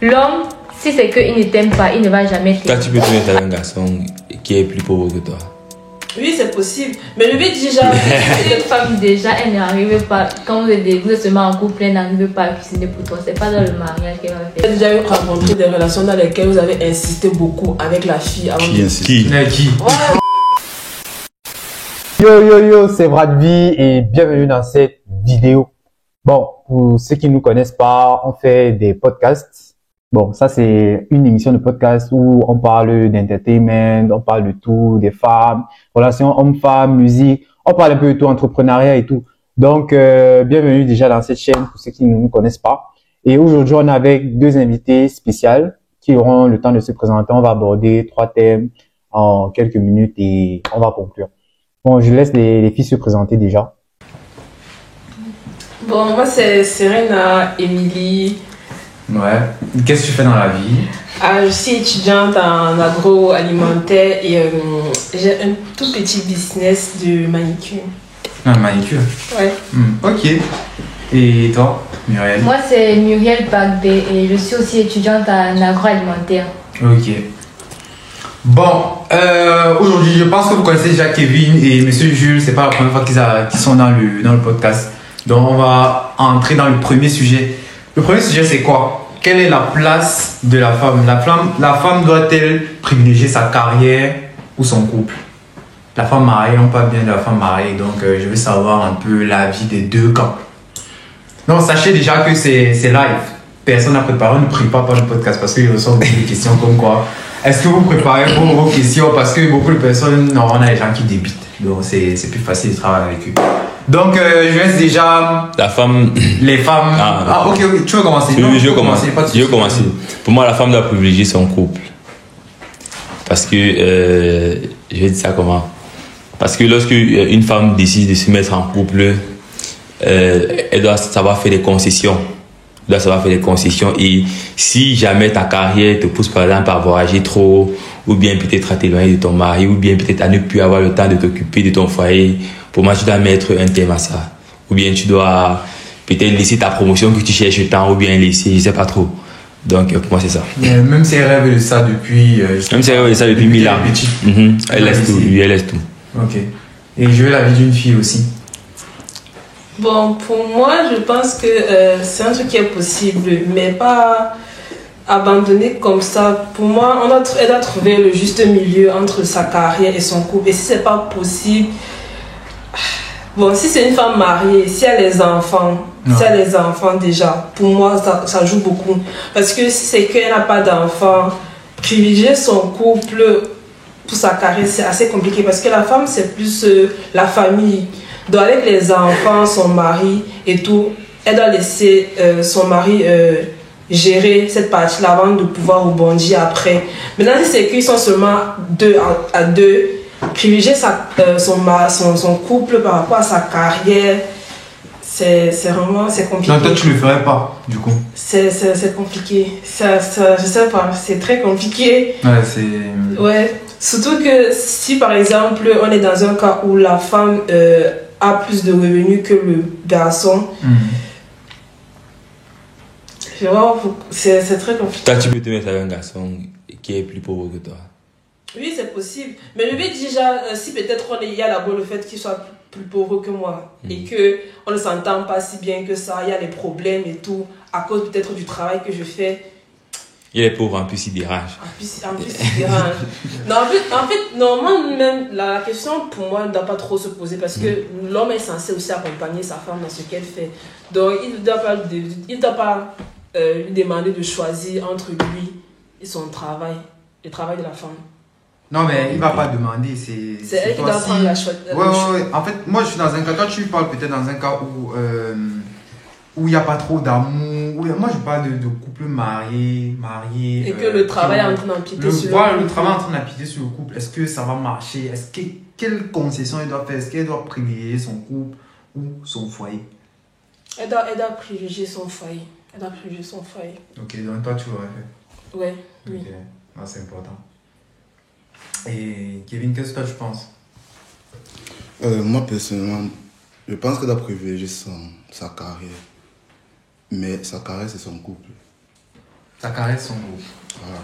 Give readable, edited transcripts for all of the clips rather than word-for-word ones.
L'homme, si c'est qu'il ne t'aime pas, il ne va jamais t'aimer. Toi, tu peux te mettre avec un garçon qui est plus pauvre que toi. Oui, c'est possible. Mais le but déjà, Cette femme, déjà, elle n'arrive pas. Quand vous êtes seulement en couple, elle n'arrive pas à cuisiner pour toi. C'est pas dans le mariage qu'elle va vous faire. avez déjà eu rencontré des relations dans lesquelles vous avez insisté beaucoup avec la fille avant Qui insiste? Qui? Yo, c'est Vradvi et bienvenue dans cette vidéo. Bon, pour ceux qui ne nous connaissent pas, on fait des podcasts. Bon, ça c'est une émission de podcast où on parle d'entertainment, on parle de tout, des femmes, relations hommes-femmes, musique, on parle un peu de tout, entrepreneuriat et tout. Donc, bienvenue déjà dans cette chaîne pour ceux qui ne nous connaissent pas. Et aujourd'hui, on est avec deux invités spéciales qui auront le temps de se présenter. On va aborder 3 thèmes en quelques minutes et on va conclure. Bon, je laisse les filles se présenter déjà. Bon, moi c'est Serena Emily. Ouais. Qu'est-ce que tu fais dans la vie? Je suis étudiante en agroalimentaire et j'ai un tout petit business de manicure. Un manicure. Ouais. Ok. Et toi, Muriel? Moi, c'est Muriel Bagdé et je suis aussi étudiante en agroalimentaire. Ok. Bon, aujourd'hui, je pense que vous connaissez déjà Kevin et Monsieur Jules. C'est pas la première fois qu'ils sont dans le podcast. Donc, on va entrer dans le premier sujet. Le premier sujet, c'est quoi? Quelle est la place de la femme? La femme doit-elle privilégier sa carrière ou son couple? La femme mariée, on parle bien de la femme mariée, donc je veux savoir un peu l'avis des deux camps. Donc, sachez déjà que c'est live. Personne n'a préparé, ne prie pas le podcast parce qu'il ressort beaucoup de questions comme quoi. Est-ce que vous préparez pour vos questions? Parce que beaucoup de personnes, non, on a des gens qui débitent. Donc, c'est plus facile de travailler avec eux. Donc, je laisse déjà La femme. les femmes. Ok, tu veux commencer? Non, Je veux commencer. Pour moi, la femme doit privilégier son couple. Parce que, je vais dire ça comment? Parce que lorsque une femme décide de se mettre en couple, elle doit savoir faire des concessions. Elle doit savoir faire des concessions. Et si jamais ta carrière te pousse par exemple à voyager trop, ou bien peut-être à t'éloigner de ton mari, ou bien peut-être à ne plus avoir le temps de t'occuper de ton foyer, pour moi, tu dois mettre un terme à ça. Ou bien tu dois peut-être laisser ta promotion que tu cherches tant, ou bien laisser, je sais pas trop. Donc, pour moi, c'est ça. Même si elle rêve de ça depuis... Même si elle rêve de ça depuis 1000 ans. Elle laisse tout, lui, elle laisse tout. Ok. Et je veux l'avis d'une fille aussi. Bon, pour moi, je pense que c'est un truc qui est possible, mais pas abandonner comme ça. Pour moi, elle doit trouver le juste milieu entre sa carrière et son couple. Et si c'est pas possible... Bon, si c'est une femme mariée, si elle a les enfants, déjà, pour moi, ça joue beaucoup. Parce que si c'est qu'elle n'a pas d'enfants, privilégier son couple pour sa carrière, c'est assez compliqué. Parce que la femme, c'est plus la famille. Donc avec les enfants, son mari et tout, elle doit laisser son mari gérer cette partie-là avant de pouvoir rebondir après. Maintenant, si c'est qu'ils sont seulement deux à deux, privilégier son couple par rapport à sa carrière, c'est compliqué. Donc toi, tu le ferais pas, du coup? C'est compliqué. Je sais pas, c'est très compliqué. Ouais, surtout que si par exemple, on est dans un cas où la femme a plus de revenus que le garçon, c'est très compliqué. Toi, tu peux te mettre avec un garçon qui est plus pauvre que toi. Oui, c'est possible. Mais le but déjà, si peut-être il y a d'abord le fait qu'il soit plus pauvre que moi et qu'on ne s'entend pas si bien que ça, il y a des problèmes et tout, à cause peut-être du travail que je fais. Il est pauvre, en plus il dérange. En plus il dérange. Non, en fait, normalement, même la question pour moi ne doit pas trop se poser parce que l'homme est censé aussi accompagner sa femme dans ce qu'elle fait. Donc il ne doit pas lui demander de choisir entre lui et son travail, le travail de la femme. Non, mais il va pas demander, c'est elle qui doit prendre la choix. Ouais. En fait, moi je suis dans un cas, toi tu parles peut-être dans un cas où il n'y a pas trop d'amour. Moi je parle de couple marié. Et que le travail est en train d'empiéter sur le couple. Le travail est en train d'empiéter sur le couple. Est-ce que ça va marcher? Quelle concession elle doit faire? Est-ce qu'elle doit privilégier son couple ou son foyer? Elle doit privilégier son foyer. Ok, donc toi tu l'aurais fait? Ouais, oui. Ok, ah, c'est important. Et Kevin, qu'est-ce que tu penses? Moi, personnellement, je pense qu'elle doit privilégier sa carrière. Mais sa carrière, c'est son couple. Ta caresse son groupe. Voilà.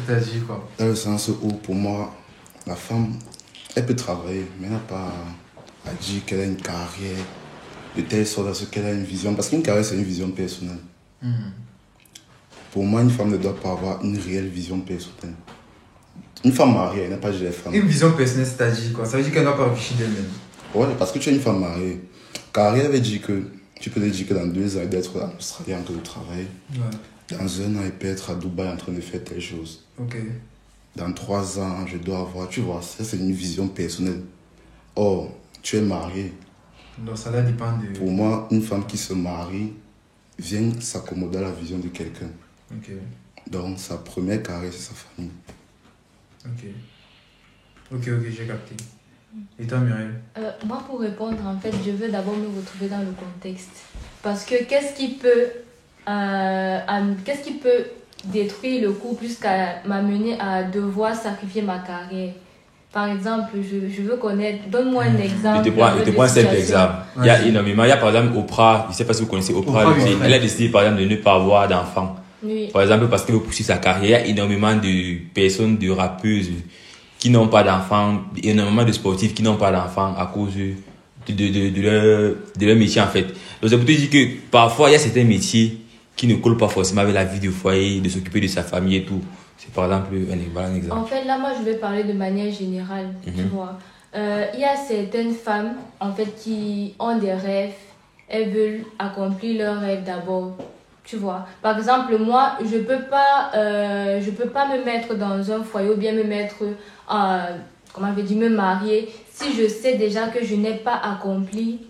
C'est-à-dire quoi? Dans le sens où, pour moi, la femme, elle peut travailler, mais elle n'a pas à dire qu'elle a une carrière de telle sorte à ce qu'elle a une vision. Parce qu'une carrière, c'est une vision personnelle. Pour moi, une femme ne doit pas avoir une réelle vision personnelle. Une femme mariée, elle n'a pas de femme. Une vision personnelle, c'est-à-dire quoi? Ça veut dire qu'elle ne doit pas réfléchir d'elle-même. Ouais, parce que tu es une femme mariée. Carrière veut dire que tu peux te dire que dans 2 ans, elle doit être en Australie en train de travailler. Ouais. Dans 1 an, elle peut être à Dubaï en train de faire telle chose. Ok. Dans 3 ans, je dois avoir. Tu vois, ça, c'est une vision personnelle. Or, tu es marié. Donc ça là dépend de... Pour moi, une femme qui se marie vient s'accommoder à la vision de quelqu'un. Ok. Donc, sa première carrière, c'est sa famille. Ok, j'ai capté. Et toi, Muriel? Moi, pour répondre, en fait, je veux d'abord me retrouver dans le contexte. Parce que qu'est-ce qui peut détruire le couple jusqu'à m'amener à devoir sacrifier ma carrière? Par exemple, je veux connaître... Donne-moi un exemple. Je te prends un simple exemple. Il y a énormément. Il y a par exemple Oprah. Je ne sais pas si vous connaissez Oprah. Oui. Elle a décidé par exemple de ne pas avoir d'enfants. Oui. Par exemple, parce qu'elle veut poursuivre sa carrière. Il y a énormément de personnes, de rappeuses qui n'ont pas d'enfants, énormément de sportifs qui n'ont pas d'enfants à cause de leur métier en fait. Donc c'est pour te dire que parfois il y a certains métiers qui ne collent pas forcément avec la vie du foyer, de s'occuper de sa famille et tout. C'est par exemple un exemple. En fait, là, moi, je vais parler de manière générale, tu vois. Il y a certaines femmes, en fait, qui ont des rêves. Elles veulent accomplir leurs rêves d'abord, tu vois. Par exemple, moi, je peux pas me mettre dans un foyer ou bien me mettre, me marier si je sais déjà que je n'ai pas accompli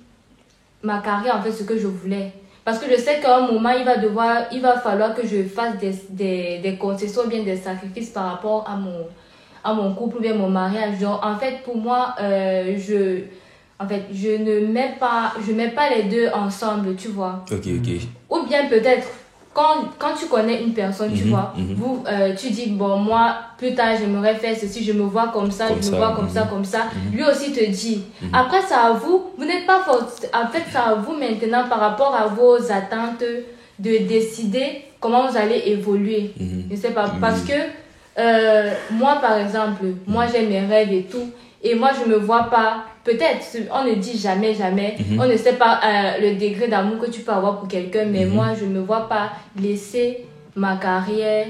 ma carrière, en fait, ce que je voulais. Parce que je sais qu'à un moment, il va falloir que je fasse des concessions, bien des sacrifices par rapport à mon couple ou bien mon mariage. Donc, en fait, pour moi, je mets pas les deux ensemble, tu vois. Ok. Ou bien peut-être, quand tu connais une personne, tu vois, tu dis, bon, moi, plus tard, j'aimerais faire ceci, je me vois comme ça, comme ça. Lui aussi te dit. Après, c'est à vous, vous n'êtes pas forcé. En fait, c'est à vous maintenant, par rapport à vos attentes, de décider comment vous allez évoluer. Je sais pas, parce que moi, par exemple, moi, j'ai mes rêves et tout. Et moi, je me vois pas, peut-être, on ne dit jamais, on ne sait pas le degré d'amour que tu peux avoir pour quelqu'un, mais moi, je ne me vois pas laisser ma carrière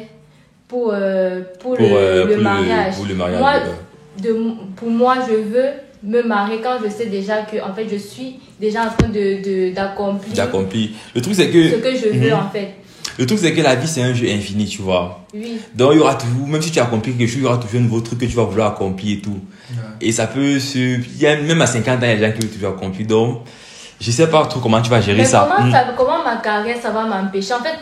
pour le mariage. Pour le mariage. Moi, pour moi, je veux me marier quand je sais déjà que, en fait, je suis déjà en train d'accomplir. Le truc, c'est que... ce que je veux, en fait. Le truc, c'est que la vie, c'est un jeu infini, tu vois. Oui. Donc, il y aura toujours, même si tu accomplis quelque chose, il y aura toujours un nouveau truc que tu vas vouloir accomplir et tout. Et ça peut il y a même à 50 ans, il y a des gens qui veulent toujours accomplir. Donc, je sais pas trop comment tu vas gérer ça. Comment ma carrière, ça va m'empêcher? En fait,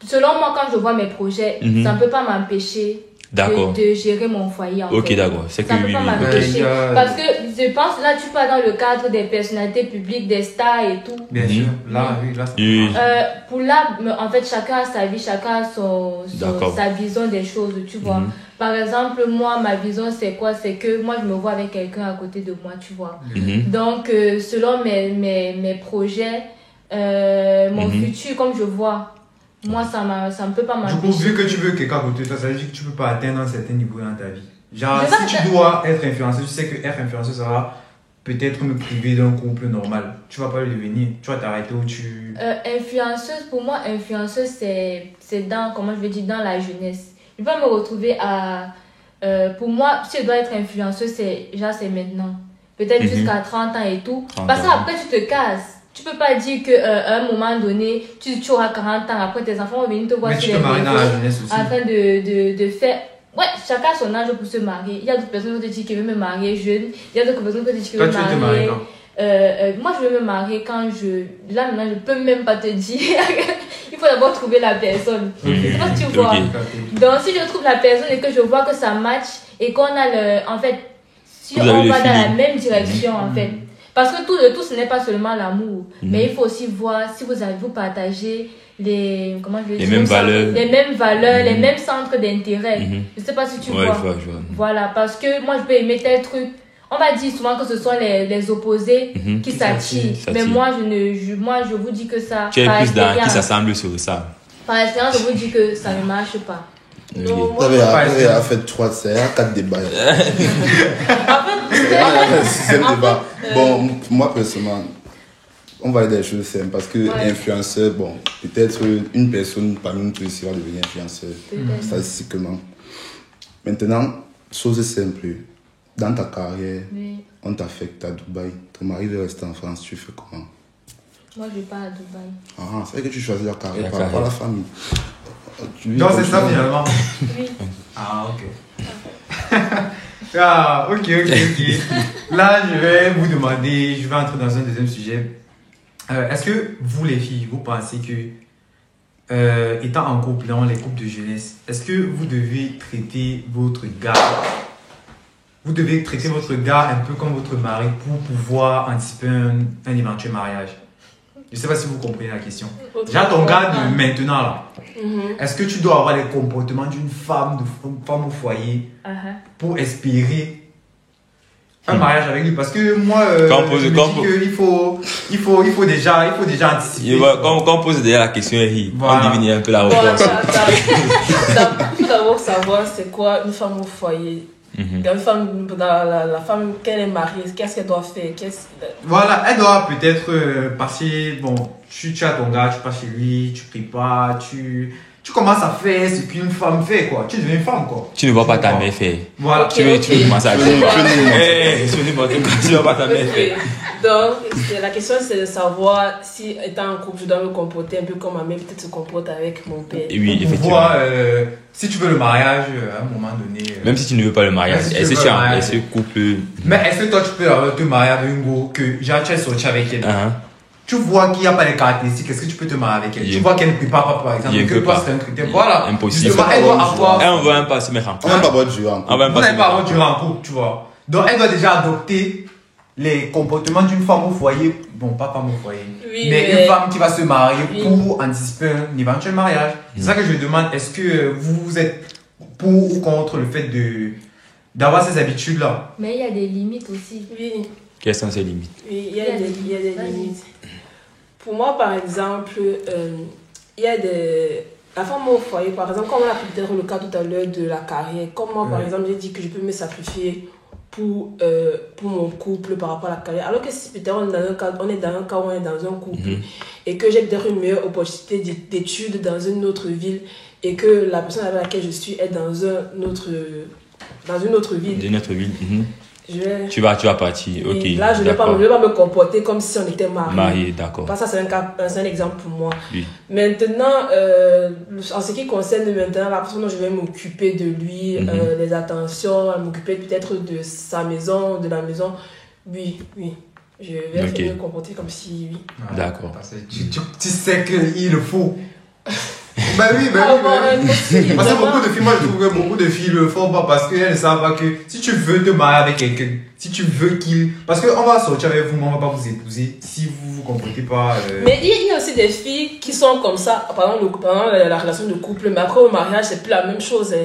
selon moi, quand je vois mes projets, ça ne peut pas m'empêcher de gérer mon foyer. Ok, d'accord. C'est que ça ne peut pas m'empêcher. Parce que je pense, là, tu parles dans le cadre des personnalités publiques, des stars et tout. Bien sûr. Là, pour là, en fait, chacun a sa vie, chacun a sa vision des choses, tu vois. Par exemple, moi, ma vision, c'est quoi? C'est que moi, je me vois avec quelqu'un à côté de moi, tu vois. Donc, selon mes projets, mon futur, comme je vois, moi, ça ne peut pas m'empêcher. Du coup, vu que tu veux quelqu'un à côté de toi, ça veut dire que tu ne peux pas atteindre un certain niveau dans ta vie. Genre, si tu dois être influenceur, tu sais que être influenceur sera peut-être me priver d'un couple normal. Tu ne vas pas le devenir. Tu vas t'arrêter où tu... Influenceuse, pour moi, influenceuse, c'est dans, comment je vais dire, dans la jeunesse. Je vais me retrouver à... pour moi, si je dois être influenceuse, c'est maintenant. Peut-être jusqu'à 30 ans et tout. Parce qu'après, tu te casses. Tu peux pas dire qu'à un moment donné, tu auras 40 ans, après tes enfants vont venir te voir sur les réseaux en train de faire... Ouais, chacun son âge pour se marier. Il y a d'autres personnes qui te disent qu'ils veulent me marier jeune. Il y a d'autres personnes qui te disent qu'ils veulent me marier... moi, je veux me marier quand je... Là, maintenant, je peux même pas te dire. Il faut d'abord trouver la personne. C'est pas si tu vois. Donc, si je trouve la personne et que je vois que ça match et qu'on a le... En fait, si on va dans la même direction, en fait. Parce que tout ce n'est pas seulement l'amour. Mais il faut aussi voir si vous partagez les mêmes valeurs, les mêmes centres d'intérêt. Je sais pas si tu vois. Voilà, parce que moi, je peux aimer tel truc. On va dire souvent que ce sont les opposés qui s'attirent. Mais moi, je vous dis que ça... Tu es plus dans qui s'assemble sur ça. Par expérience, je vous dis que ça ne marche pas. Non, Vous moi, avez fait 3, c'est 4 débats. Sixième débat. Bon, moi personnellement, on va aller des choses simples parce que influenceur, bon, peut-être une personne parmi nous tous ici va devenir influenceur statistiquement. Maintenant, chose simple, dans ta carrière, on t'affecte à Dubaï, ton mari veut rester en France, tu fais comment? Moi, je vais pas à Dubaï. Ah, c'est vrai que tu choisis la carrière par rapport à la famille. Non, c'est ça finalement. Oui. Ah, ok. Ah, ok. Là, je vais vous demander, je vais entrer dans un deuxième sujet. Est-ce que vous, les filles, vous pensez que, étant en couple, dans les couples de jeunesse, est-ce que vous devez traiter votre gars, un peu comme votre mari pour pouvoir anticiper un éventuel mariage? Je ne sais pas si vous comprenez la question. Déjà, ton gars de maintenant, là, est-ce que tu dois avoir les comportements d'une femme au foyer pour espérer un mariage avec lui? Parce que moi, je me dis qu'il faut déjà anticiper. Quand on pose déjà la question, on divine un peu la réponse. Il faut d'abord savoir c'est quoi une femme au foyer. Une femme, la femme, qu'elle est mariée, qu'est-ce qu'elle doit faire? Voilà, elle doit peut-être passer. Bon, tu as ton gars, tu passes chez lui, tu prépares, tu commences à faire ce qu'une femme fait, quoi. Tu deviens une femme, quoi. Tu ne vois pas ta mère faire. Voilà. Tu veux commencer à faire. Tu ne vois pas ta mère faire. Donc, la question c'est de savoir si, étant en couple, je dois me comporter un peu comme ma mère peut-être se comporte avec mon père. Oui, pour effectivement. voir si tu veux le mariage, à un moment donné. Même si tu ne veux pas le mariage, est-ce que couple. Mais est-ce que toi tu peux te marier avec une go que genre tu es sorti avec elle? Tu vois qu'il n'y a pas les caractéristiques, est-ce que tu peux te marier avec elle? Tu vois qu'elle ne prépare pas, par exemple, que toi c'est un critère. Voilà. Impossible. Justement, elle doit avoir. On ne va même pas se mettre en couple. On va pas avoir du rang. On va pas avoir du rang en couple, tu vois. Donc elle doit déjà adopter les comportements d'une femme au foyer. Bon, pas femme au foyer. Oui, mais une femme qui va se marier pour anticiper un éventuel mariage. C'est ça que je demande. Est-ce que vous êtes pour ou contre le fait d'avoir ces habitudes-là? Mais il y a des limites aussi. Oui. Quelles sont ces limites? Oui, il y a des limites. Pour moi, par exemple, il y a la femme au foyer, par exemple, comme on a peut-être le cas tout à l'heure de la carrière, comme moi, par exemple, j'ai dit que je peux me sacrifier pour mon couple par rapport à la carrière. Alors que si peut-être on est dans un cas où on est dans un couple et que j'ai peut-être une meilleure opportunité d'études dans une autre ville et que la personne avec laquelle je suis est dans une autre ville. D'une autre ville. Tu vas partir, ok. Là, je ne vais pas me comporter comme si on était mariés. Mariés, d'accord. Ça, c'est un exemple pour moi. Oui. Maintenant, en ce qui concerne maintenant la personne dont je vais m'occuper de lui, les attentions, m'occuper peut-être de sa maison, de la maison, oui. Je vais me comporter comme si, oui. D'accord. Parce que tu sais qu'il le faut. Oui. Parce que beaucoup de filles, moi je trouve que beaucoup de filles le font pas parce qu'elles ne savent pas que si tu veux te marier avec quelqu'un, si tu veux qu'il. Parce qu'on va sortir avec vous, mais on va pas vous épouser si vous vous comportez pas. Mais il y a aussi des filles qui sont comme ça pendant la relation de couple, mais après au mariage, c'est plus la même chose.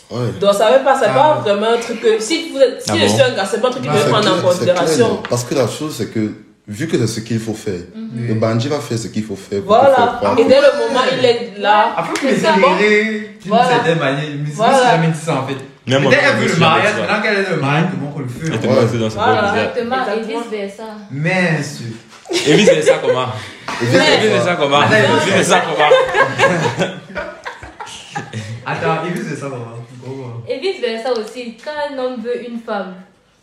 Ouais. Donc ça veut pas, c'est pas vraiment un truc que. Si je suis un gars, c'est pas un truc que je vais prendre en considération. Parce que la chose, c'est que. Vu que c'est ce qu'il faut faire, le bandit va faire ce qu'il faut faire. Voilà, et dès le moment il est là, après vous les libérez d'une certaine manière, mais c'est jamais dit ça en fait. Peut-être elle veut le mariage, maintenant qu'elle est le mariage, tout le monde peut le faire. Voilà, exactement, et vice versa. Mais et vice versa comment? Attends, et vice versa comment? Et vice versa aussi, quand un homme veut une femme,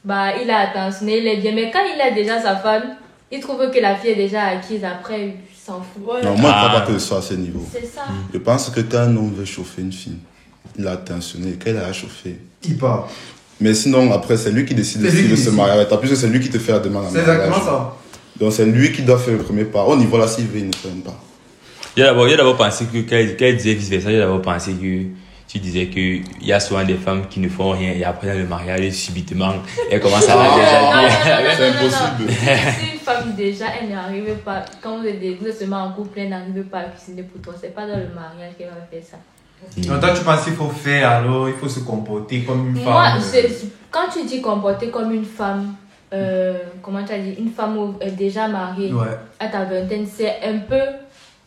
bah il a attentionné, il est bien, mais quand il a déjà sa femme, il trouve que la fille est déjà acquise, après il s'en fout. Non, moi je ne crois pas que ce soit à ce niveau. C'est ça. Je pense que quand un homme veut chauffer une fille, il a attentionné, quand il a chauffé, il part. Mais sinon, après, c'est lui qui décide de se marier avec toi, puisque c'est lui qui te fait la demande. C'est exactement ça. Donc c'est lui qui doit faire le premier pas. Au niveau là, s'il veut, il ne fait même pas. Il a d'abord pensé que, quand il disait vice versa, il a d'abord pensé que tu disais qu'il y a souvent des femmes qui ne font rien et après dans le mariage, subitement, elles commencent à la déjà. C'est impossible. Si une femme déjà, elle n'arrive pas, quand vous êtes seulement en couple, elle n'arrive pas à cuisiner pour toi, c'est pas dans le mariage qu'elle va faire ça. Donc toi tu penses qu'il faut faire, alors il faut se comporter comme une femme. Moi, quand tu dis comporter comme une femme, comment tu as dit, une femme déjà mariée à ta vingtaine, c'est un peu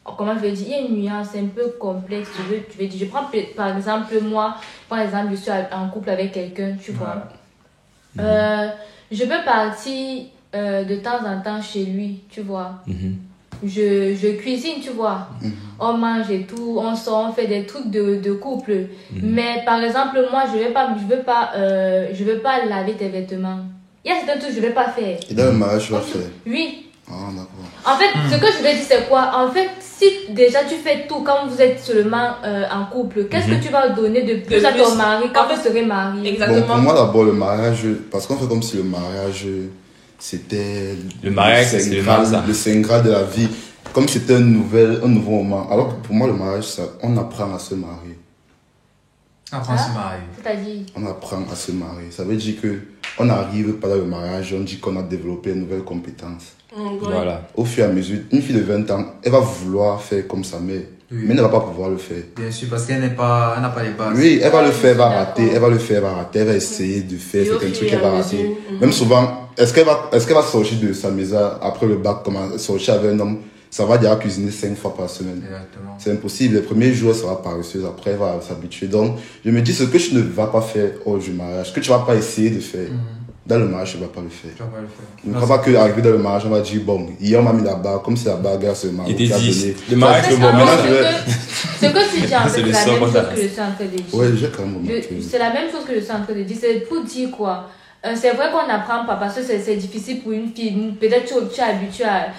comment je vais dire, il y a une nuance un peu complexe. Tu veux dire, je prends par exemple moi, je suis en couple avec quelqu'un, tu vois. Je peux partir de temps en temps chez lui, tu vois. Je cuisine, tu vois. On mange et tout, on sort, on fait des trucs de couple. Mais par exemple, moi, je veux pas laver tes vêtements. Il y a certains trucs que je vais pas faire. Et dans le mariage, tu vas faire? Oui. Ah, d'accord. En fait, ce que je veux dire, c'est quoi? En fait, si déjà tu fais tout quand vous êtes seulement en couple, qu'est-ce que tu vas donner de plus à ton mari quand vous serez mariés? Exactement. Bon, pour moi, d'abord, le mariage, parce qu'on fait comme si le mariage, c'était Le mariage, c'est le Saint Graal de la vie. Comme si c'était un nouveau moment. Alors que pour moi, le mariage, on apprend à se marier. On apprend à se marier. C'est-à-dire? On apprend à se marier. Ça veut dire que on n'arrive pas dans le mariage, on dit qu'on a développé une nouvelle compétence. Voilà. Au fur et à mesure, une fille de 20 ans, elle va vouloir faire comme sa mère, mais elle ne va pas pouvoir le faire. Bien sûr, parce qu'elle n'a pas les bases. Oui, elle va le faire, elle va rater, elle va essayer de faire certains trucs, elle va rater. Même souvent, est-ce qu'elle va sortir de sa maison après le bac, comme sortir avec un homme, ça va déjà cuisiner 5 fois par semaine. Exactement. C'est impossible. Les premiers jours, elle sera paresseuse, après, elle va s'habituer. Donc, je me dis, ce que tu ne vas pas faire hors du mariage, ce que tu ne vas pas essayer de faire, dans le mariage, tu ne vas pas le faire. Tu vas pas le faire. Ne crois pas qu'arriver dans le mariage, on va dire, bon, hier on m'a mis la barre, comme c'est la barre, regarde ce mariage. Il te dit, le mariage, c'est bon. Ce que tu dis, en fait, c'est la même chose que je suis en train de dire. Ouais, j'ai quand même C'est la même chose que je suis en train de dire. C'est pour dire quoi? C'est vrai qu'on n'apprend pas parce que c'est difficile pour une fille. Peut-être tu es habitué à...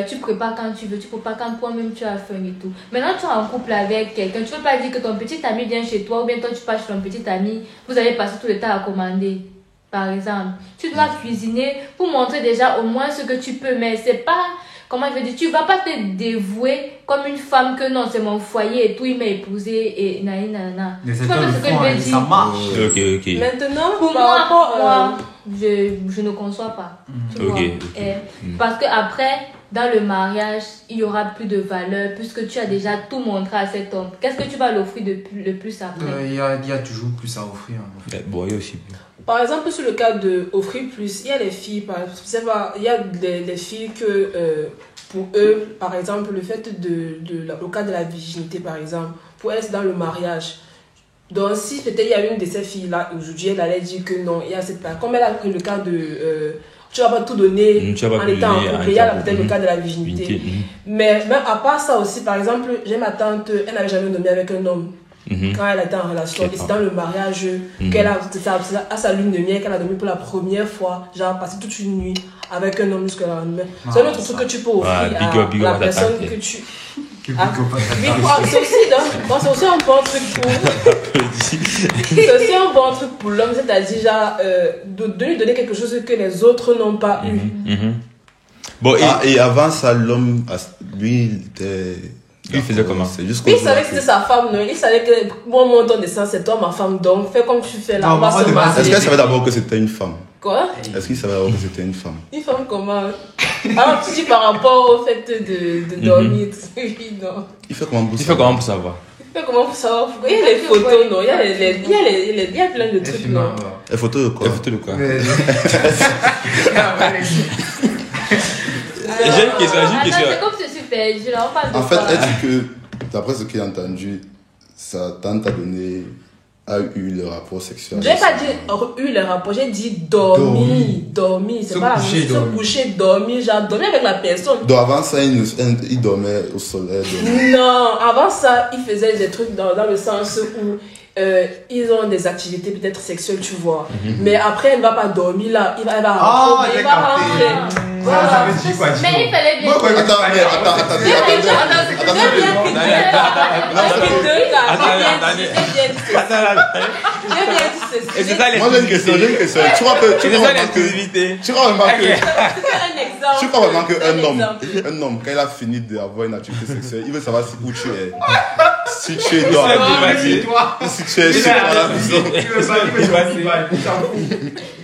tu prépares quand tu veux, tu prépares quand toi-même tu as faim et tout. Maintenant, tu es en couple avec quelqu'un. Tu ne peux pas dire que ton petit ami vient chez toi ou bien toi tu pars chez ton petit ami. Vous allez passer tout le temps à commander. Par exemple, tu dois cuisiner pour montrer déjà au moins ce que tu peux. Mais c'est pas... Comment je veux dire, tu vas pas te dévouer comme une femme que non, c'est mon foyer et tout, il m'a épousé et nanana. Mais c'est tu vois ce que je veux dire? ça marche. Ok. Maintenant, Pour par rapport, moi, je ne conçois pas. Tu vois. Parce que après, dans le mariage, il y aura plus de valeur puisque tu as déjà tout montré à cet homme. Qu'est-ce que tu vas l'offrir le plus après? Il y a toujours plus à offrir. Bon, il y a aussi. Par exemple, sur le cas de offrir plus, il y a les filles, il y a des filles que pour eux, par exemple, le fait le cas de la virginité, par exemple, pour elles, c'est dans le mariage. Donc, si peut-être il y a une de ces filles-là, aujourd'hui, elle allait dire que non, il y a cette part. Comme elle a pris le cas de... tu vas pas tout donner en étant en couple. Il y a peut-être le cas de la virginité. Mais même à part ça aussi, par exemple, j'ai ma tante, elle n'avait jamais dormi avec un homme. Quand elle était en relation, et c'est dans le mariage qu'elle a, à sa lune de miel, qu'elle a dormi pour la première fois, genre passé toute une nuit avec un homme jusqu'à la nuit. C'est un autre truc que tu peux offrir à la personne que tu... C'est aussi un bon truc pour... c'est aussi un bon truc pour l'homme, c'est-à-dire genre, de lui donner quelque chose que les autres n'ont pas eu. Bon, et avant ça, l'homme, lui, il était... Il faisait comment? Il savait que c'était sa femme, non? Il savait que moi, mon ton de sang, c'est toi, ma femme, donc fais comme tu fais là. Est-ce qu'elle savait d'abord que c'était une femme? Quoi? Est-ce qu'il savait d'abord que c'était une femme? Une femme comment? Alors, tu dis par rapport au fait de dormir, non. Il fait comment pour savoir? Il fait comment pour savoir? Il y a les photos, non? Il y a plein de trucs, non? Les photos de quoi? Les photos de quoi? J'ai une question. C'est comme ceci fait, je leur parle de en fait, elle dit que, d'après ce qu'il a entendu, sa tante a eu le rapport sexuel. Je n'ai pas dit eu le rapport, j'ai dit dormir. C'est pas la même chose. Se coucher, dormir, genre dormir avec la personne. Donc avant ça, il dormait au soleil. Non, avant ça, il faisait des trucs dans le sens où ils ont des activités peut-être sexuelles, tu vois. Mais après, elle ne va pas dormir là. Elle va rentrer. Voilà. Mais il fallait bien. Moi j'ai une question. Tu crois vraiment qu'un homme, quand il a fini d'avoir une activité sexuelle, il veut savoir où tu es. Si tu es dans si tu es chez toi à la maison.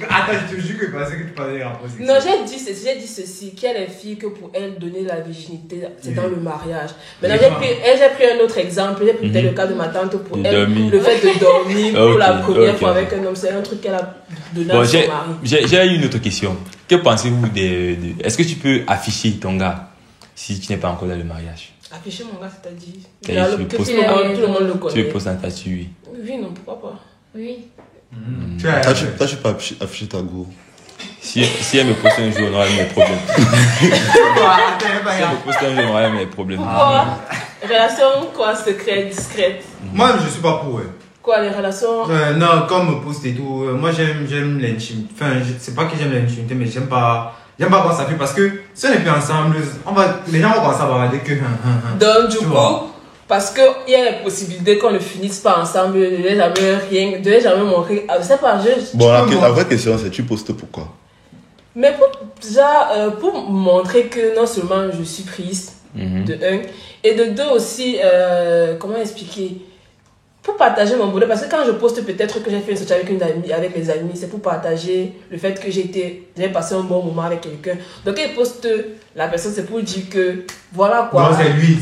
Attends, je te jure que tu parlais des rapports sexuels. Non, j'ai dit ceci, qu'il y a les filles que pour elles, donner la virginité, c'est dans le mariage. Maintenant, j'ai pris un autre exemple. J'ai pris le cas de ma tante pour elle, le fait de dormir pour la première fois avec un homme. C'est un truc qu'elle a donné à son mari. J'ai une autre question. Que pensez-vous Est-ce que tu peux afficher ton gars si tu n'es pas encore dans le mariage? Afficher mon gars, c'est-à-dire. Et Là, tu le- le que postes- tout le monde le Tu connaît. le poses un statut, oui. Oui, non, pourquoi pas. Oui. Toi, tu peux afficher ta go. Si elle me poste un jour, on aura mes problèmes. Si elle me poste un jour, on aura mes problèmes. Pourquoi Relation quoi, secrète, discrète. Moi, je suis pas pour. Quoi, les relations. Non, comme post et tout, moi j'aime l'intimité. Enfin, c'est pas que j'aime l'intimité, mais j'aime pas quand ça fait parce que si on n'est plus ensemble, les gens vont commencer à bavarder que. Donc, du Tu coup, vois. parce qu'il y a la possibilité qu'on ne finisse pas ensemble, de ne jamais rien, de ne jamais montrer. Je sais pas, Bon, peux la vraie question, c'est tu postes pourquoi? Mais pour, déjà, pour montrer que non seulement je suis prise, de un, et de deux aussi, comment expliquer? Pour partager mon bonheur, parce que quand je poste peut-être que j'ai fait une sortie avec une amie, avec les amis, c'est pour partager le fait que j'ai passé un bon moment avec quelqu'un. Donc, quand il poste la personne, c'est pour dire que voilà quoi. Non, c'est lui.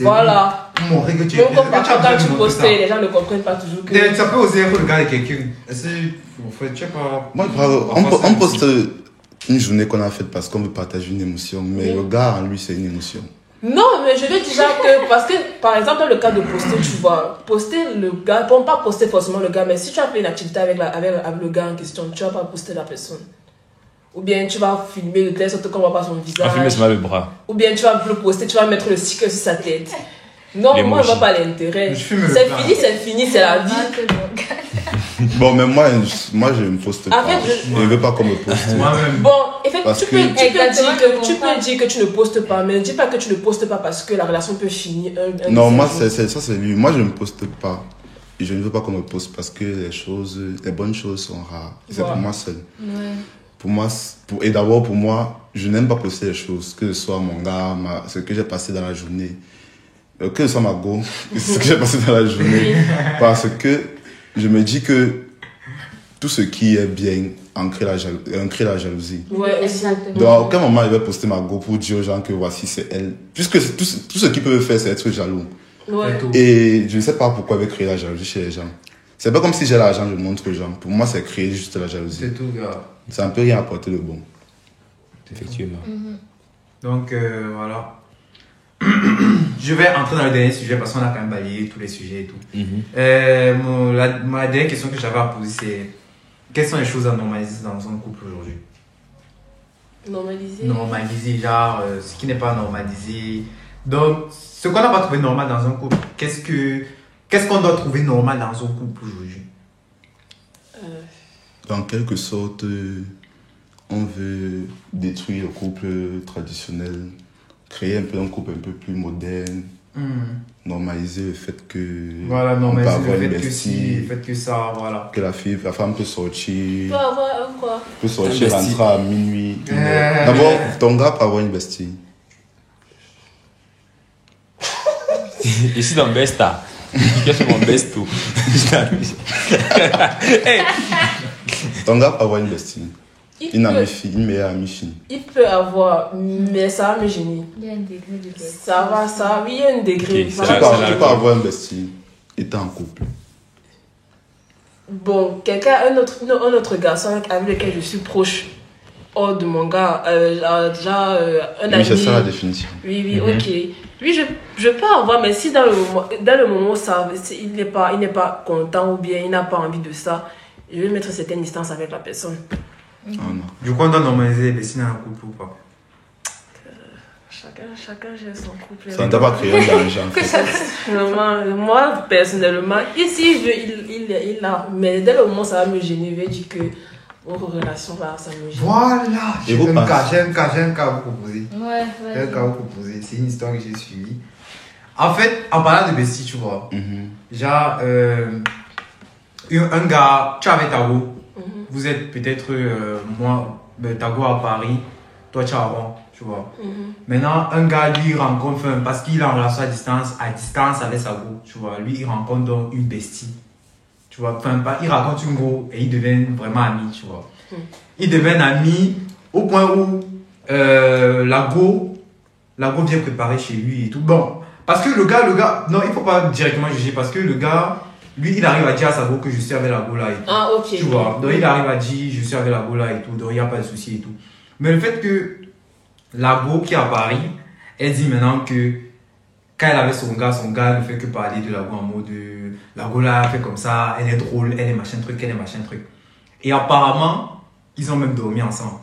Voilà. Pour montrer que tu es. Donc, comme parfois, quand tu montres postes, ça. les gens ne comprennent pas toujours que. Ça peut aussi être le gars de quelqu'un. Tu sais pas. Moi, on poste une journée qu'on a faite parce qu'on veut partager une émotion, mais le gars en lui, c'est une émotion. Non, mais je veux déjà que, parce que, par exemple, dans le cas de poster, tu vois, poster le gars, bon, pas poster forcément le gars, mais si tu as fait une activité avec le gars en question, tu vas pas poster la personne. Ou bien tu vas filmer de telle sorte qu'on voit pas son visage. Filmer seulement le bras. Ou bien tu vas le poster, tu vas mettre le sticker sur sa tête. Non, moi, je vois pas l'intérêt. Je filme le C'est plat. fini, c'est la vie. Bon, mais moi, je ne poste pas. fait, Je ne veux pas qu'on me poste. Moi-même. Bon, effectivement, Parce tu que- peux dire Exactement, que tu ne postes pas, mais ne dis pas que tu ne postes pas parce que la relation peut finir un Non, moi, jour. ça, c'est lui. Moi, je ne poste pas. Et je ne veux pas qu'on me poste parce que les bonnes choses sont rares. Et c'est Voilà. pour moi seul. Ouais. Pour moi, et d'abord, pour moi, je n'aime pas poster les choses, que ce soit mon gars, ce que j'ai passé dans la journée, que ce soit ma go, ce que j'ai passé dans la journée. Parce que je me dis que tout ce qui est bien ancré la jalousie. Ouais, Exactement. Donc, à aucun moment, je vais poster ma go pour dire aux gens que voici, c'est elle. Puisque tout ce qu'ils peuvent faire, c'est être jaloux. Ouais. Et je ne sais pas pourquoi je vais créer la jalousie chez les gens. C'est pas comme si j'ai l'argent, je montre aux gens. Pour moi, c'est créer juste la jalousie. C'est tout, gars. Ça ne peut rien apporter de bon. Effectivement. Donc, voilà. Je vais entrer dans le dernier sujet parce qu'on a quand même balayé tous les sujets et tout. Ma dernière question que j'avais à poser, c'est quelles sont les choses à normaliser dans un couple aujourd'hui? Normaliser. Normaliser, genre, ce qui n'est pas normalisé. Donc, ce qu'on n'a pas trouvé normal dans un couple, qu'est-ce qu'on doit trouver normal dans un couple aujourd'hui? En quelque sorte, on veut détruire le couple traditionnel, créer un peu un couple un peu plus moderne, normaliser le fait que Voilà, on peut normaliser avoir le une fait que bestie, si, le fait que ça, voilà. que la femme peut Tu sortir, peux avoir un quoi? bestie. rentrer à minuit. D'abord, ton gars peut avoir une bestie. Je suis dans Besta. Je suis mon Besto. Hey, Ton gars peut avoir une bestie. Il Une peut- amie fille, une meilleure amie fille. Il peut avoir, mais ça va me gêner. Il y a un degré de bête. Ça va, oui, il y a un degré. Ok, Voilà. c'est Tu là, peux avoir une bestie étant en couple. Bon, un autre garçon avec lequel je suis proche, hors de mon gars, déjà un ami. Oui, c'est ça la définition. Oui, ok. Lui, je peux avoir, mais si dans le moment où il n'est pas content ou bien il n'a pas envie de ça, je vais mettre certaines distances avec la personne. Ah, non. Du coup, on doit normaliser les vestiges dans un couple ou pas? Chacun gère son couple. Ça ne t'a pas créé un danger en fait. Vraiment, moi, personnellement, ici, il a. Mais dès le moment où ça va me gêner, je vais dire que notre relation va, ça me gêne. Voilà, Et vous pensez- j'ai un cas à vous proposer. Ouais, J'ai un vas-y. cas à vous proposer. C'est une histoire que j'ai suivie. En fait, en parlant de bestie, tu vois, genre, un gars, tu es avec Tago, vous êtes peut-être, Tago à Paris, toi tu es à Rouen, tu vois. Maintenant, un gars, lui, il rencontre, parce qu'il est en relation à distance avec sa go, tu vois, lui, il rencontre donc une bestie. Tu vois, il raconte une go et ils deviennent vraiment amis, tu vois. Ils deviennent amis au point où la go vient préparer chez lui et tout. Bon, parce que le gars, non, il faut pas directement juger parce que le gars, lui, il arrive à dire à sa go que je suis avec la go là et tout. Ah, ok. Tu vois, donc il arrive à dire je suis avec la go là et tout, donc il n'y a pas de souci et tout. Mais le fait que la go qui est à Paris, elle dit maintenant que quand elle avait son gars ne fait que parler de Lago en mode Lago là, elle fait comme ça, elle est drôle, elle est machin truc, elle est machin truc. Et apparemment, ils ont même dormi ensemble.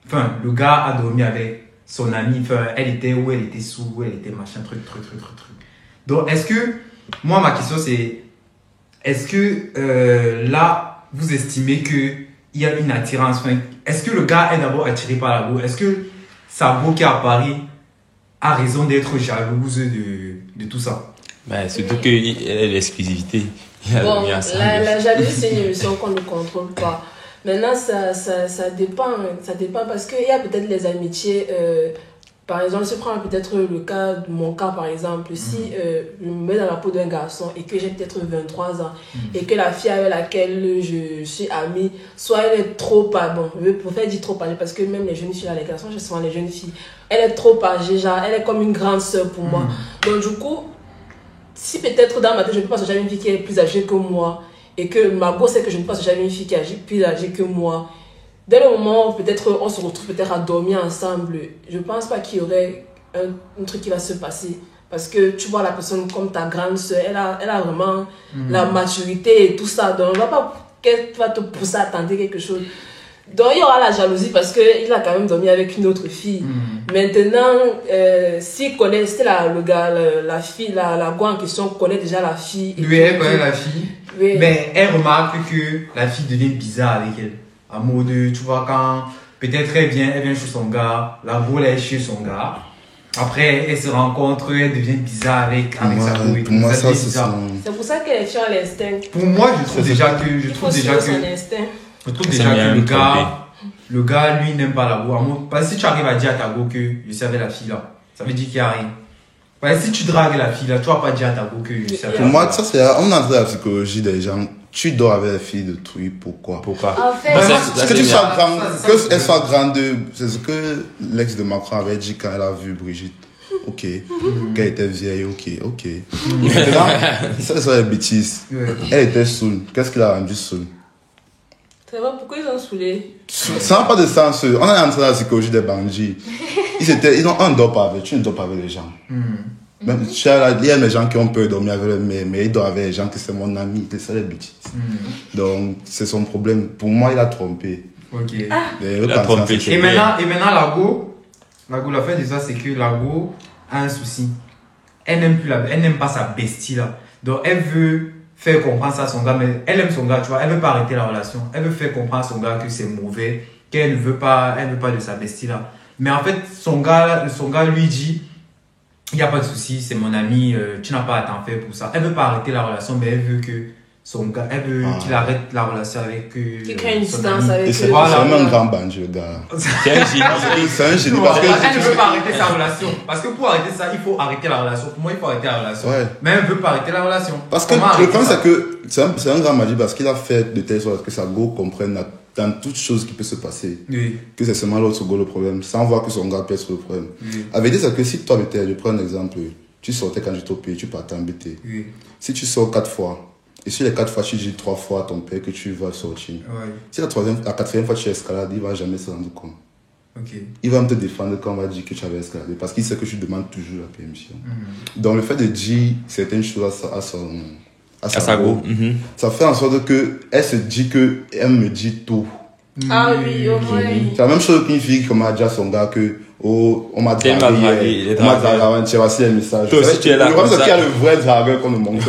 Enfin, le gars a dormi avec son ami, enfin, elle était sous, où elle était machin truc. Donc, est-ce que, moi, ma question c'est, est-ce que là, vous estimez qu'il y a une attirance, enfin, est-ce que le gars est d'abord attiré par la go? Est-ce que sa go qui est à Paris a raison d'être jalouse de tout ça? Ben, surtout qu'il y a l'exclusivité. Bon, la jalousie, c'est une émission qu'on ne contrôle pas. Maintenant, ça dépend parce qu'il y a peut-être les amitiés. Par exemple, je prends peut-être le cas de mon cas, par exemple. Si je me mets dans la peau d'un garçon et que j'ai peut-être 23 ans et que la fille avec laquelle je suis amie, soit elle est trop âgée, bon, je préfère dire trop âgée parce que même les jeunes filles, là, les garçons, j'ai souvent les jeunes filles, elle est trop âgée, genre, elle est comme une grande sœur pour moi. Donc, du coup, si peut-être dans ma tête, je ne pense jamais une fille qui est plus âgée que moi et que ma go sait que je ne pense jamais une fille qui est plus âgée que moi, dès le moment où peut-être on se retrouve peut-être à dormir ensemble, je ne pense pas qu'il y aurait un truc qui va se passer. Parce que tu vois la personne comme ta grande soeur, elle a vraiment la maturité et tout ça. Donc, on ne va pas qu'elle va te pousser à tenter quelque chose. Donc, il y aura la jalousie parce qu'il a quand même dormi avec une autre fille. Maintenant, s'il connaît, c'est le gars, la fille, la go en question connaît déjà la fille. Lui, elle connaît la fille. Oui. Mais elle remarque que la fille devient bizarre avec elle. À mode, tu vois, quand peut-être elle vient chez son gars, la go elle est chez son gars. Après, elle se rencontre, elle devient bizarre avec sa go. Pour moi, ça, c'est ça. C'est pour ça qu'elle est sur l'instinct. Pour moi, je trouve déjà que le gars, lui, n'aime pas la go. Parce que si tu arrives à dire à ta go que je savais la fille là, ça veut dire qu'il n'y a rien. Parce que si tu dragues la fille là, tu vas pas dire à ta go que je savais. Pour moi, ça, c'est, on entre dans la psychologie des gens. Tu dors avec la fille de truie, pourquoi? En fait, Que tu sois grande, qu'elle soit grande, c'est ce que l'ex de Macron avait dit quand elle a vu Brigitte. Ok. Qu'elle était vieille, ok. Maintenant, ça, c'est les bêtises. Elle était saoule. Qu'est-ce qu'il a rendu saoule? Tu vois pourquoi ils ont saoulé? Ça n'a pas de sens. On est entré dans la psychologie des bandits. On ne dort pas avec, tu ne dors pas avec les gens. Même, il y a des gens qui ont peur de dormir avec eux, mais ils dorment avec les gens qui sont mon ami. C'est ça les bêtises. Donc, c'est son problème. Pour moi, il a trompé. Ok. Il a trompé. Et maintenant, la go, la fin de ça, c'est que la go a un souci. Elle n'aime pas sa bestie là. Donc, elle veut faire comprendre ça à son gars, mais elle aime son gars, tu vois. Elle veut pas arrêter la relation. Elle veut faire comprendre à son gars que c'est mauvais, qu'elle ne veut pas de sa bestie là. Mais en fait, son gars lui dit, il n'y a pas de souci, c'est mon ami, tu n'as pas à t'en faire pour ça. Elle veut pas arrêter la relation, mais elle veut que son gars, elle veut qu'il arrête la relation avec qu'il crée une distance avec c'est vraiment un grand bandit, le gars. C'est un génie. C'est un génie parce que elle ne veut pas arrêter sa relation. Parce que pour arrêter ça, il faut arrêter la relation. Pour moi, il faut arrêter la relation. Ouais. Mais elle ne veut pas arrêter la relation. Parce que le problème, c'est que c'est un grand bandit parce qu'il a fait de telle sorte que sa go comprenne dans toute chose qui peut se passer. Oui. Que c'est seulement l'autre go le problème, sans voir que son gars peut être le problème. Avec dit, c'est que si toi, je prends un exemple, tu sortais quand j'étais au pays, tu partais en BT. Oui. Si tu sors 4 fois, et si les 4 fois tu dis 3 fois à ton père que tu vas sortir, si la 4e fois tu escalades, il va jamais se rendre compte. Okay. Il va me te défendre quand on va dire que tu avais escaladé, parce qu'il sait que tu demandes toujours la permission. Donc le fait de dire certaines choses à sa go, ça fait en sorte qu'elle se dit qu'elle me dit tout. Ah oui, ok. C'est la même chose qu'une fille qui m'a dit à son gars que on m'a dragué, tu as reçu les messages. Toi aussi, tu es là. Le problème, c'est qu'il y a le vrai dragueur qu'on ne montre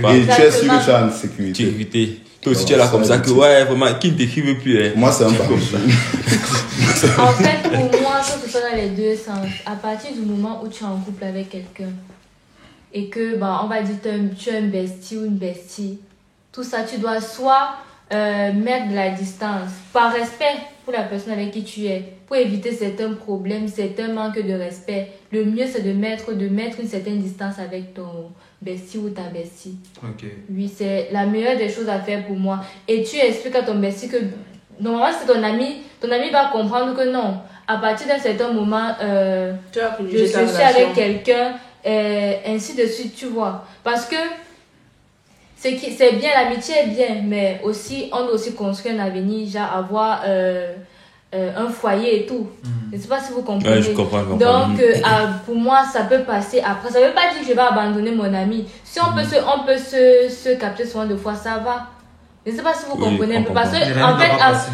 pas. Et tu es sûr que tu as une sécurité. Toi aussi, tu es là comme ça que, ouais, vraiment, qui ne t'écrive plus. Moi, c'est un bandit. En fait, pour moi, ça se fait dans les deux sens. À partir du moment où tu es en couple avec quelqu'un et que, on va dire, tu es un bestie ou une bestie, tout ça, tu dois soit mettre de la distance par respect pour la personne avec qui tu es, pour éviter certains problèmes, certains manques de respect. Le mieux, c'est de mettre une certaine distance avec ton bestie ou ta bestie. Okay. Oui, c'est la meilleure des choses à faire pour moi. Et tu expliques à ton bestie que normalement, c'est ton ami va comprendre que non, à partir d'un certain moment, je suis avec quelqu'un, ainsi de suite, tu vois. Parce que c'est bien, l'amitié est bien, mais aussi, on doit aussi construire un avenir, genre avoir un foyer et tout. Je ne sais pas si vous comprenez. Ouais, je comprends. Donc, pour moi, ça peut passer après. Ça ne veut pas dire que je vais abandonner mon ami. Si on peut se capter souvent de fois, ça va. Je ne sais pas si vous comprenez un peu. Parce que, en fait,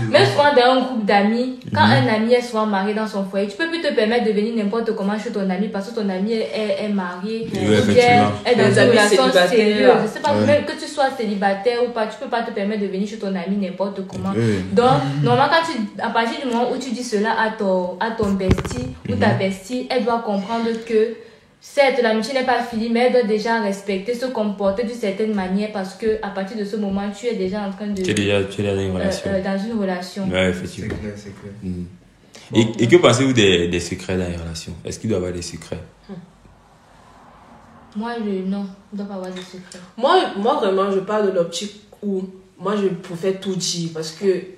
même souvent dans un groupe d'amis, quand un ami est souvent marié dans son foyer, tu peux plus te permettre de venir n'importe comment chez ton ami parce que ton ami est marié, ou bien est dans une relation sérieuse. Je ne sais pas, même que tu sois célibataire ou pas, tu ne peux pas te permettre de venir chez ton ami n'importe comment. Donc, normalement, à partir du moment où tu dis cela à ton bestie ou ta bestie, elle doit comprendre que certes, l'amitié n'est pas finie, mais elle doit déjà respecter, se comporter d'une certaine manière parce que à partir de ce moment, tu es déjà en train de... Tu es déjà dans une relation. Dans une relation. Ouais, effectivement. C'est clair. Et que pensez-vous des secrets dans les relations? Est-ce qu'il doit y avoir des secrets? Moi, non, il ne doit pas avoir des secrets. Moi, vraiment, je parle de l'optique où moi, je préfère tout dire parce que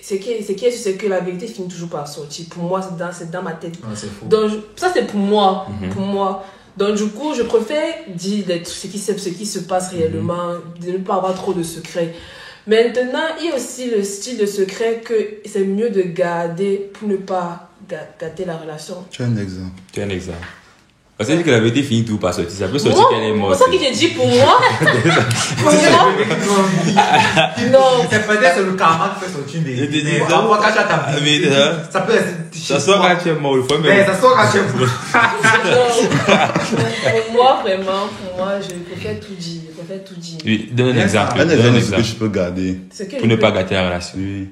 c'est que la vérité finit toujours par sortir. Pour moi, c'est dans ma tête. C'est faux. Donc, ça, c'est pour moi. Pour moi. Donc, du coup, je préfère dire ce qui se passe réellement, de ne pas avoir trop de secrets. Maintenant, il y a aussi le style de secret que c'est mieux de garder pour ne pas gâter la relation. Tu as un exemple. Parce que la vérité finit tout par sortir. Ça peut sortir qu'elle est morte. C'est ça que j'ai dit pour moi. Non. C'est peut-être le karma qui fait sortir une vérité. Mais parfois, quand tu as ta vérité, ça peut être... Ça sort quand tu es mort. Mais ça sort quand tu es mort. Pour moi, vraiment, je préfère tout dire. Oui, donne un exemple. Un exemple de ce que tu peux garder. Pour ne pas gâter la relation. Oui.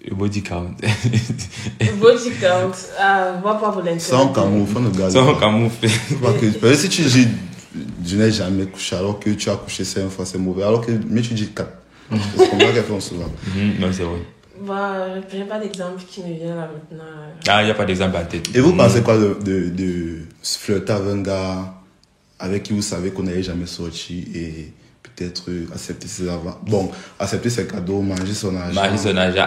Le body count. Body count. On va pas vous l'interroger. Sans camoufle, ne garde Sans camoufle. Parce que si tu dis je n'ai jamais couché alors que tu as couché 5 fois, c'est mauvais. Alors que mais tu dis 4. C'est comme ça qu'elles font souvent. Non, c'est vrai. Je n'ai pas d'exemple qui me vient là maintenant. Ah, il n'y a pas d'exemple à la tête. Et vous pensez quoi de flirter avec un gars avec qui vous savez qu'on n'allait jamais sorti et peut-être accepter ses avances. Bon, accepter ses cadeaux, manger son argent.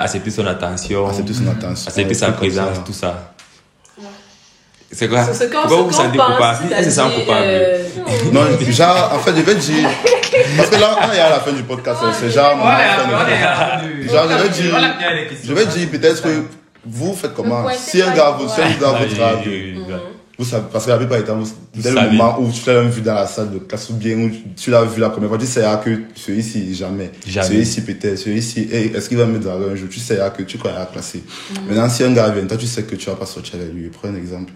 Accepter son attention. Accepter sa présence, tout ça. C'est quoi? Pourquoi vous vous sentez coupable? Elle se sent coupable. Non, genre, en fait, je vais dire. Parce que là, il y a à la fin du podcast, c'est genre. Je vais dire peut-être que vous faites comment? Si un gars vous drague, vous savez, parce que la plupart du temps, dès le moment où tu l'as vu dans la salle de classe ou bien où tu l'as vu la première fois, tu sais que celui-ci, jamais. Celui-ci, peut-être. Celui-ci, est-ce qu'il va me draguer un jour? Tu sais que tu crois à la classer. Maintenant, si un gars vient, toi, tu sais que tu vas pas sortir avec lui. Prends un exemple.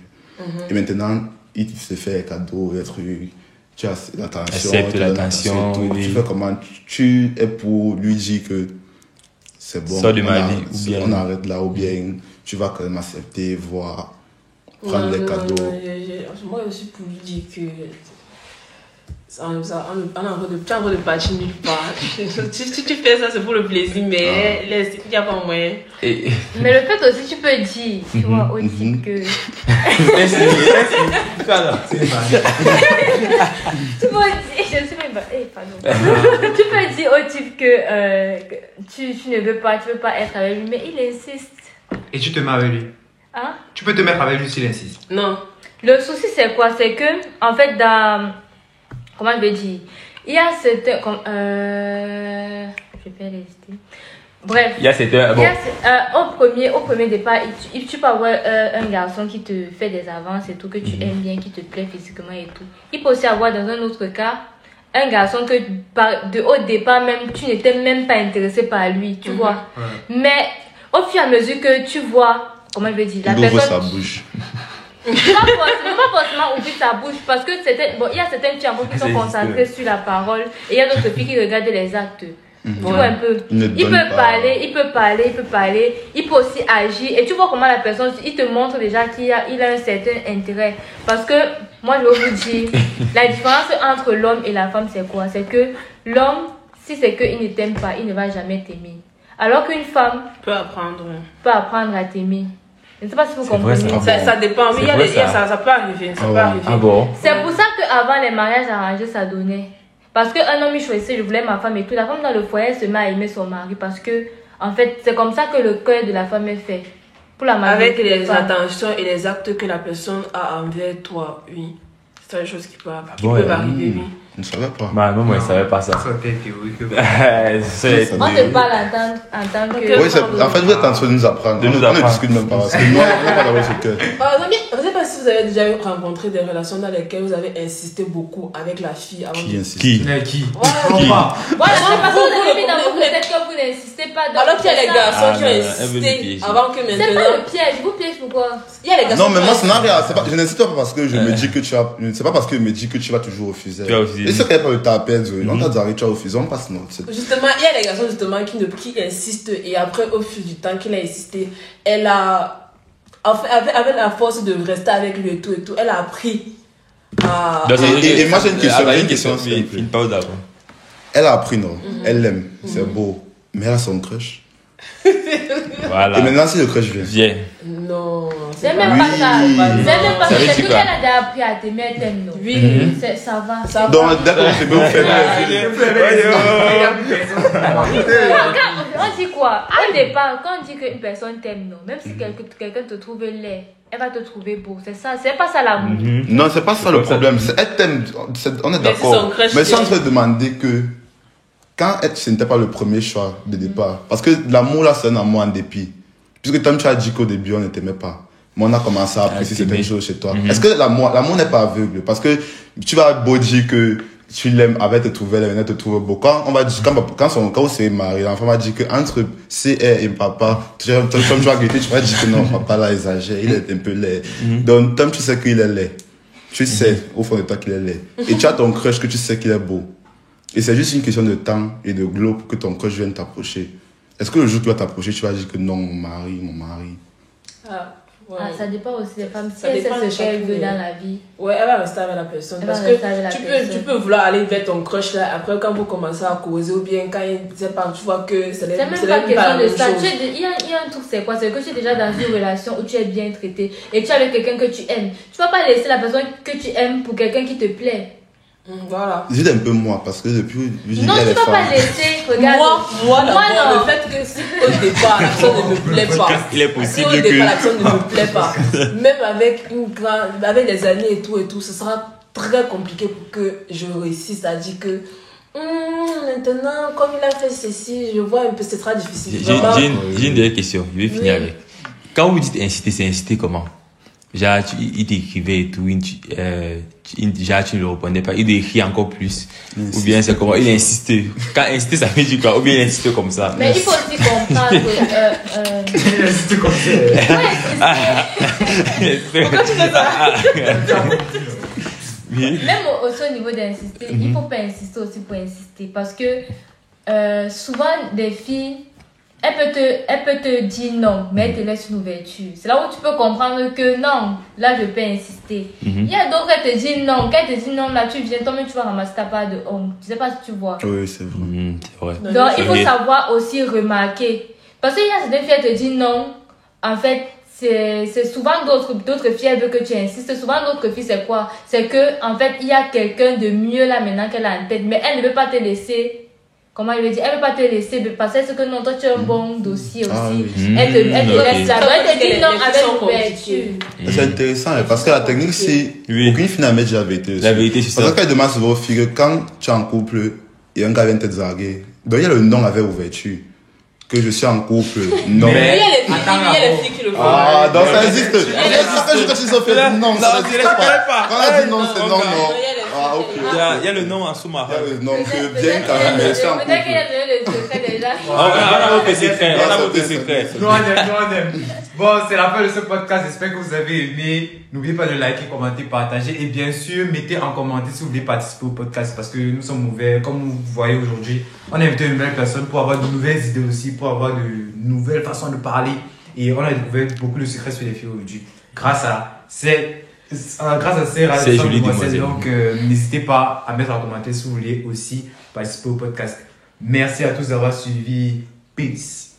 Et maintenant, il se fait un cadeau, des trucs. Tu as l'attention. Accepte l'attention. Tu fais comment? Tu es pour lui dire que c'est bon. Sors de ma vie. Ou bien. On arrête là, ou bien tu vas quand même accepter, voir. Prendre les cadeaux. Moi aussi pour lui dire que on est en train de partir nulle part. Si tu fais ça, c'est pour le plaisir, mais il n'y a pas moyen. Mais le fait aussi, tu peux dire, tu vois, au type que... Tu peux dire, je sais même pas, pardon. Tu peux dire au type que tu ne veux pas être avec lui, mais il insiste. Et tu te mets avec lui? Hein? Tu peux te mettre avec lui s'il insiste? Non. Le souci, c'est quoi? C'est que, en fait, comment je vais dire? Il y a certains... je vais rester. Bref. Il y a certains... Bon. Au premier départ, tu peux avoir un garçon qui te fait des avances et tout, que tu aimes bien, qui te plaît physiquement et tout. Il peut aussi avoir, dans un autre cas, un garçon que, au départ, même, tu n'étais même pas intéressé par lui, tu vois. Ouais. Mais, au fur et à mesure que tu vois... Comment je vais dire? Il ouvre sa bouche. Pas forcément ouvrir sa bouche parce que il y a certaines filles qui sont concentrées sur la parole et il y a d'autres filles qui regardent les actes. Tu vois un peu. Il peut parler, il peut aussi agir et tu vois comment la personne, il te montre déjà qu'il a un certain intérêt. Parce que moi je vais vous dire, la différence entre l'homme et la femme c'est quoi? C'est que l'homme, si c'est qu'il ne t'aime pas, il ne va jamais t'aimer. Alors qu'une femme peut apprendre à t'aimer. Je ne sais pas si vous comprenez. Ça dépend. Mais ça peut arriver. Ah bon? C'est pour ça qu'avant les mariages arrangés, ça donnait. Parce qu'un homme, il choisissait, je voulais ma femme et tout. La femme dans le foyer, elle se met à aimer son mari. Parce que, en fait, c'est comme ça que le cœur de la femme est fait. Pour la avec les attentions et les actes que la personne a envers toi, oui. C'est une chose qui peut arriver, oui. Je ne savais pas. Bah, non, moi, je ne savais pas ça. Ça aurait été théorique. On te parle en tant que. Oui, en fait, vous êtes en train de nous apprendre. On ne discute même pas. Parce que nous, on n'a pas d'avoir ce cœur. Je ne sais pas si vous avez déjà rencontré des relations dans lesquelles vous avez insisté beaucoup avec la fille avant Qui insiste? Qui Voilà, parce que vous avez mis dans votre tête que vous n'insistez pas. Alors qu'il y a les garçons qui ont elle veut le insisté piéger. avant que C'est pas maintenant. le piège, vous piège pourquoi? Il y a les garçons Non, mais qui moi, ont ça n'a rien. Je n'insiste pas parce que je me dis que tu as. C'est pas parce que je me dis que tu vas toujours refuser. Tu vas refuser. Et c'est qu'il n'y a pas de ta peine. On t'a dit, tu as refusé, on passe non. Justement, il y a les garçons justement qui insistent et après au fil du temps qu'il a insisté, elle a avec la force de rester avec lui et tout, elle a appris à... Et moi, j'ai une question. J'ai Une question, s'il te plaît. une pause d'avant. Elle a appris, non? Elle l'aime. C'est beau. Mais elle a son crush. Voilà. Et maintenant, si le crush vient. Viens. Non, C'est même pas ça. C'est même pas Ça ça. veut C'est dire que quoi? qu'elle a déjà appris à t'aimer, elle t'aime, non? Oui. Ça va. Ça va. Donc, d'accord, je peux vous faire. On dit quoi? Au départ, quand on dit qu'une personne t'aime, non, même si quelqu'un te trouve laid, elle va te trouver beau. C'est ça, c'est pas ça l'amour. Non, c'est pas ça le problème. Elle t'aime. On est Mais c'est son d'accord. crush Mais si qui on te demander que. Quand ce n'était pas le premier choix de départ. Parce que l'amour là, c'est un amour en dépit. Puisque comme tu as dit qu'au début, on ne t'aimait pas. Mais on a commencé à apprécier certaines choses chez toi. Est-ce que l'amour n'est pas aveugle? Parce que tu vas beau dire que tu l'aimes, avec te trouver, elle te trouve beau. Quand on s'est marié, l'enfant m'a dit que entre CR et papa, comme tu vas guetter, tu vas dire que non, papa là exagère, il est un peu laid. Donc, Tom, tu sais qu'il est laid. Tu sais, au fond de toi qu'il est laid. Et tu as ton crush que tu sais qu'il est beau. Et c'est juste une question de temps et de globe pour que ton crush vienne t'approcher. Est-ce que le jour où tu vas t'approcher, tu vas dire que non, mon mari. Ouais. Ça dépend aussi des femmes. Si Ça elle dépend sait de ce qu'elle chacune, veut ouais. dans la vie. Ouais, elle va rester avec la personne. Elle Parce va que rester avec la personne. tu peux vouloir aller vers ton crush là. Après, quand vous commencez à causer, ou bien quand tu vois que c'est C'est même pas question de ça. Il y a un truc, c'est quoi? C'est que tu es déjà dans une relation où tu es bien traité et tu es avec quelqu'un que tu aimes. Tu vas pas laisser la personne que tu aimes pour quelqu'un qui te plaît. Voilà. Dites un peu moi, parce que depuis. Non, tu vas pas laisser. Regarde. Moi d'abord, non. le fait que si au départ la personne ne me plaît pas, Il est possible si au que- départ la personne ne me plaît pas, même avec les années et tout, ce sera très compliqué pour que je réussisse à dire que maintenant, comme il a fait ceci, je vois un peu, ce sera difficile. Vraiment. J'ai une dernière question. Je vais finir avec. Quand vous dites inciter, c'est inciter comment? Genre, il t'écrivait et tout, genre, tu ne le répondais pas. Il écrit encore plus. Ou bien c'est comment? Il insiste. Quand insister, ça veut dire quoi? Ou bien il insiste comme ça. Mais il faut aussi comprendre que. C'était comme ça. Pourquoi tu fais ça? Oui. Même aussi au niveau d'insister, il faut pas insister aussi pour insister. Parce que souvent, des filles, elle peut te dire non, mais elle te laisse une ouverture. C'est là où tu peux comprendre que non, là je peux insister. Il y a d'autres qui te disent non. Quand elle te dit non, là tu viens, toi-même tu vas ramasser ta part de honte. Je sais pas si tu vois. Oui, c'est vrai. C'est vrai. Donc il faut Ok. savoir aussi remarquer. Parce qu'il y a certaines filles, elles te disent non. En fait, c'est souvent d'autres filles, elles veulent que tu insistes. Souvent d'autres filles, c'est quoi? C'est que, en fait, il y a quelqu'un de mieux là maintenant qu'elle a en tête. Mais elle ne veut pas te laisser. Comment elle veut dire? Elle ne veut pas te laisser passer. C'est que non, toi tu as un bon dossier aussi. Ah oui. Elle te Ok. laisse là. Donc elle te dit non Les filles avec sont ouverture. C'est intéressant parce que la technique, c'est. Oui. Aucune fille n'a jamais dit la vérité. La vérité, c'est Parce ça. que quand elle demande souvent aux filles que quand tu es en couple et un gars vient te draguer, donc il y a le non avec ouverture. Que je suis en couple. Non. Mais il y a les filles qui le font. Ah, donc ça existe. Ça existe quand tu s'en fais non, ça n'existe pas. Quand elle dit non, c'est non, non. Ah, ok. Il y a le nom en sous-marin. Il y a le non que bien quand même, mais je suis en Peut-être qu'il y couple. a le secret déjà. On a votre secret. On a votre secret. Nous on aime. Bon, c'est la fin de ce podcast. J'espère que vous avez aimé. N'oubliez pas de liker, commenter, partager. Et bien sûr, mettez en commentaire si vous voulez participer au podcast. Parce que nous sommes ouverts. Comme vous voyez aujourd'hui, on a invité une belle personne pour avoir de nouvelles idées aussi, pour avoir de nouvelles façons de parler. Et on a découvert beaucoup de secrets sur les filles aujourd'hui. Grâce à ces C'est joli, demoiselle. Donc, n'hésitez pas à mettre en commentaire si vous voulez aussi participer au podcast. Merci à tous d'avoir suivi. Peace.